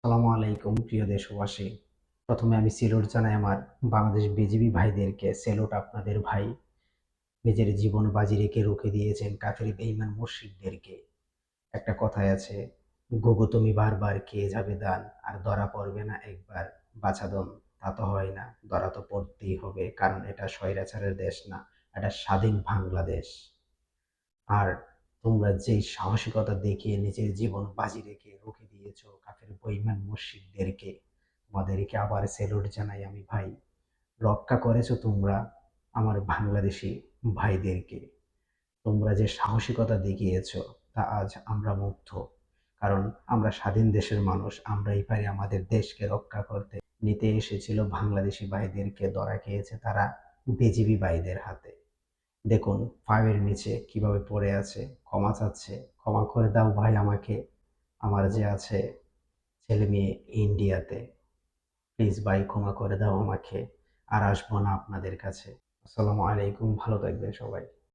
আসসালামু আলাইকুম প্রিয় দেশবাসী। প্রথমে আমি সেলুট জানাই আমার বাংলাদেশ বিজিবি ভাইদেরকে। সেলুট আপনাদের ভাই নিজের জীবন বাজি রেখে রুখে দিয়েছেন কাফের বেঈমান মুশরিকদেরকে। একটা কথাই আছে, "ঘুঘু তুমি বারবার খেয়ে যাবে দান, আর ধরা পড়বে না একবার বাছাধন।" তা তো হয় না, ধরা তো পড়তেই হবে, কারণ এটা স্বৈরাচারের দেশ না, এটা স্বাধীন বাংলাদেশ। আর তোমরা যেই সাহসিকতা দেখিয়ে নিজের জীবন বাজি রেখে রুখে দিয়েছো কাফের বেঈমান মুশরিকদেরকে, তোমাদেরকে আবার স্যালুট জানাই আমি ভাই। রক্ষা করেছো তোমরা আমার বাংলাদেশি ভাইদেরকে। তোমরা যে সাহসিকতা দেখিয়েছো তা আজ আমরা মুগ্ধ। কারণ আমরা স্বাধীন দেশের মানুষ, আমরাই পারি আমাদের দেশকে রক্ষা করতে। নিতে এসেছিল বাংলাদেশি ভাইদেরকে, ধরা খেয়েছে তারা বিজিবি ভাইদের হাতে। দেখুন পায়ের নিচে কিভাবে পড়ে আছে, ক্ষমা চাচ্ছে। ক্ষমা করে দাও ভাই আমাকে, আমার যে আছে ছেলে মেয়ে ইন্ডিয়াতে। প্লিজ ভাই ক্ষমা করে দাও আমাকে, আর আসবো না আপনাদের কাছে। আসসালামু আলাইকুম, ভালো থাকবেন সবাই।